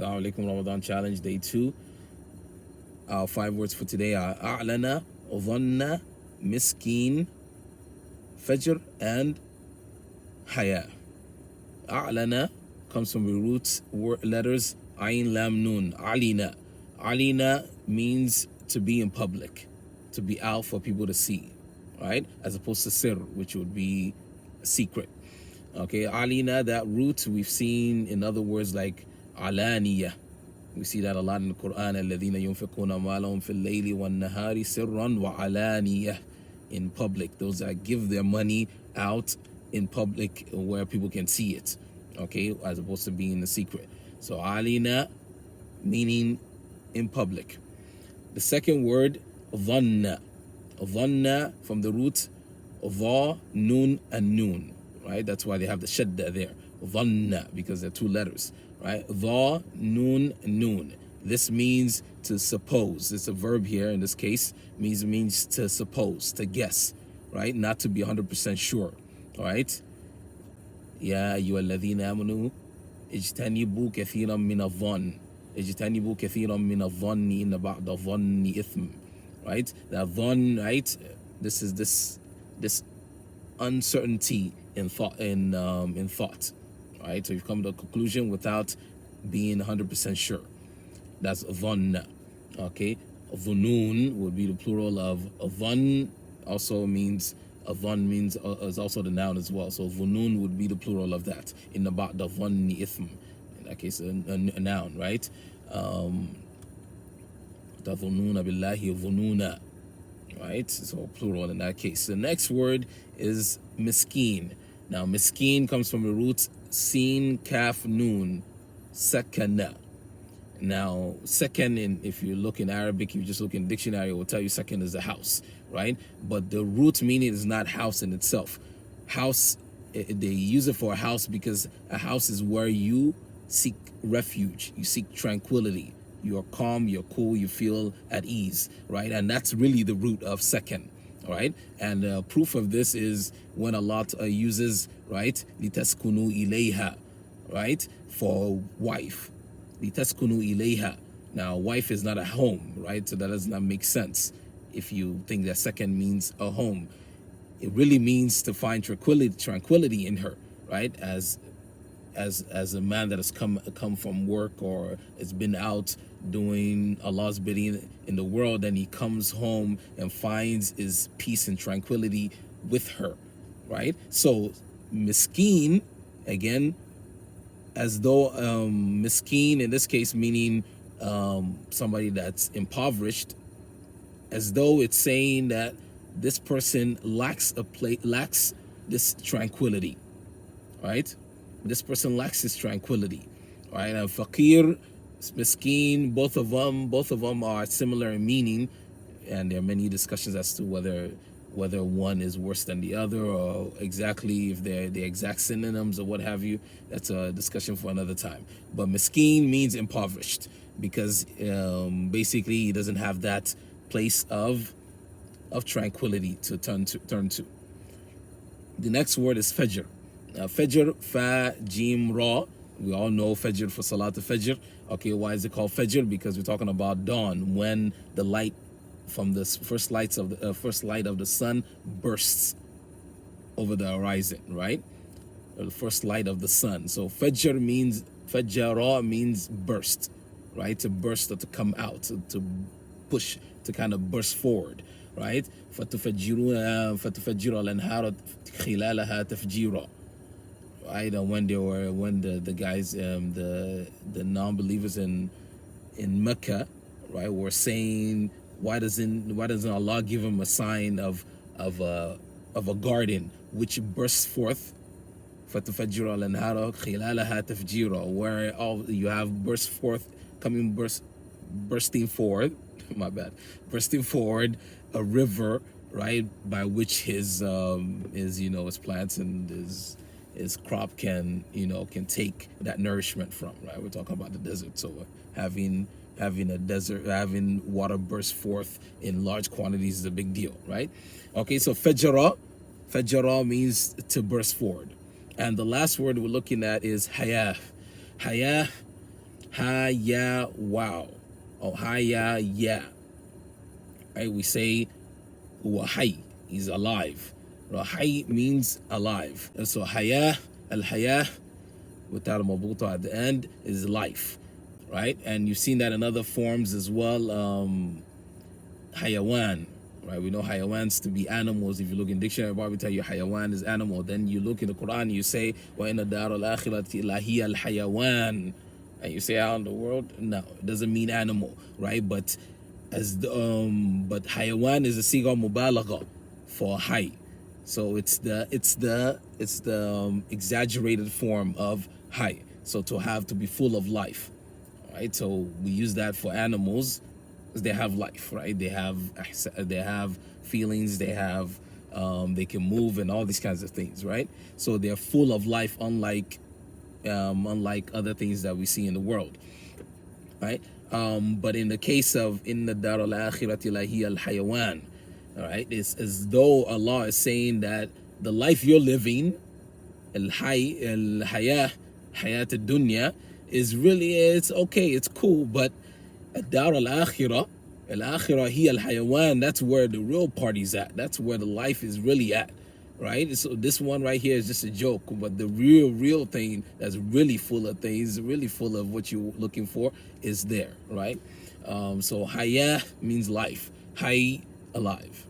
Assalamu alaikum Ramadan challenge day 2. Our 5 words for today are Alana, Dhanna, Miskeen, Fajr, and Hayaah. A'lana comes from the root letters Ayn Lam Nun. Alina. Alina means to be in public, to be out for people to see, right? As opposed to sir, which would be secret. Okay, Alina, that root we've seen in other words like Alaniya. We see that a lot in the Quran. الَّذِينَ يُنْفِقُونَ مَالَهُمْ فِي اللَّيْلِ وَالنَّهَارِ سِرًّا وَعَلَانِيَةً. In public, those that give their money out in public where people can see it, okay, as opposed to being in the secret. So alina meaning in public. The second word, dhanna. Dhanna from the root dha, nun, and nun, right? That's why they have the shadda there. Dhanna, because they're 2 letters, right? Dha, nun, nun. This means to suppose. It's a verb here in this case. Means to suppose, to guess, right? Not to be 100% sure, all right? Ya ayyuhalladhina amanu ijtanibu kathiran min adh-dhann. Ijtanibu kathiran min adh-dhanni inna ba'da dhanni ithm. Right? That dhann, right? This is this uncertainty in thought, right? So you've come to a conclusion without being 100% sure. That's dhanna. Okay, dhunun would be the plural of dhann. Also means dhann means is also the noun as well. So dhunun would be the plural of that. In the ba'da dhanni ithm. In that case, a noun, right? Tadhununa billahi dhununa. Right? So plural in that case. The next word is miskeen. Now miskeen comes from the root sin kaf noon, sakana. Now, second, if you look in Arabic, you just look in dictionary, it will tell you second is a house, right? But the root meaning is not house in itself. House, they use it for a house because a house is where you seek refuge, you seek tranquility, you're calm, you're cool, you feel at ease, right? And that's really the root of second, all right? And proof of this is when Allah uses, right, litaskunu ilayha, right, for wife. Litaskunu ilayha. Now, wife is not a home, right? So that does not make sense if you think that second means a home. It really means to find tranquility in her, right? As a man that has come from work or has been out doing Allah's bidding in the world, and he comes home and finds his peace and tranquility with her, right? So miskeen, again, as though miskeen in this case meaning somebody that's impoverished, as though it's saying that this person lacks this tranquility, right? This person lacks this tranquility, right? And faqir, miskeen, both of them are similar in meaning, and there are many discussions as to whether one is worse than the other, or exactly if they're the exact synonyms or what have you. That's a discussion for another time. But miskeen means impoverished because basically he doesn't have that place of tranquility to turn to. The next word is Fajr. Fajr, fa, jim, ra. We all know Fajr for Salat al-Fajr. Okay, why is it called Fajr? Because we're talking about dawn, when the light from the first light of the sun bursts over the horizon, right? Or the first light of the sun. So Fajr means, Fajra means burst, right? To burst or to come out, to push, to kind of burst forward, right? فَتُفَجِّرُ الْأَنْهَارَ خِلَالَهَا تَفْجِيرًا. Right? And when the guys, the non-believers in Mecca, right, were saying, why doesn't Allah give him a sign of a garden which bursts forth, فَتُفَجِّرُ الْأَنْهَارَ خِلَالَهَا تَفْجِيرًا, where all you have bursting forward, my bad, bursting forward a river, right, by which his plants and his crop can take that nourishment from, right? We're talking about the desert, so having water burst forth in large quantities is a big deal, right? Okay, so fajara means to burst forward. And the last word we're looking at is Hayaah. Hayaah Hayaah, wow. Or Hayaah, yeah. Right? We say huwa hay, he's alive. Hay means alive. And so Hayaah, al-Hayaah, without a mabuta at the end, is life. Right? And you've seen that in other forms as well. Hayawan, right? We know hayawans to be animals. If you look in dictionary, Bible tell you hayawan is animal. Then you look in the Quran, you say, wa inna dar al-akhirati lahiya al-hayawan. And you say, how in the world? No, it doesn't mean animal, right? But but hayawan is a siga mubalagha for hay. So it's the exaggerated form of hay. So to be full of life, right? So we use that for animals. They have life, right? They have feelings, they can move and all these kinds of things, right? So they're full of life, unlike other things that we see in the world, right? But in the case of inna dar al-akhirati lahiya al-hayawan, all right, it's as though Allah is saying that the life you're living, al-hayaah, hayat al-dunya, is really, it's okay, it's cool, but dar al-akhirah, al-akhirah hiya al-hayawan, that's where the real party's at. That's where the life is really at, right? So this one right here is just a joke, but the real thing that's really full of things, really full of what you're looking for is there, right? So Hayaah means life. Hay, alive.